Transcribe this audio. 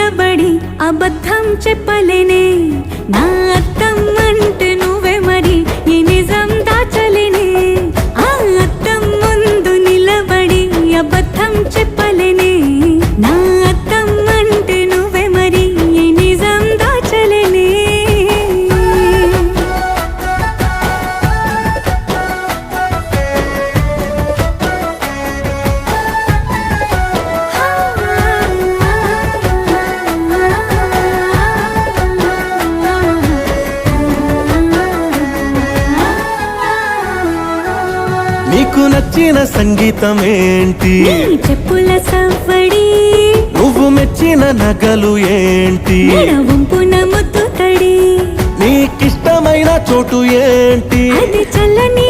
నిలబడి అబద్ధం చెప్పలేనే నా అద్దం అంటే నువ్వే మరి ఈ నిజం దాచలేనే ఆ అద్దం ముందు నిలబడి అబద్ధం చెప్పలేనే నా అద్దం అంటే నువ్వే మరి ఈ నిజం దాచలేనే నీకు నచ్చిన సంగీతం ఏంటి నీ చెప్పుల సవ్వడి నువ్వు మెచ్చిన నగలు ఏంటి వంపున ముద్దు తడి నీకిష్టమైన చోటు ఏంటి అది చల్లని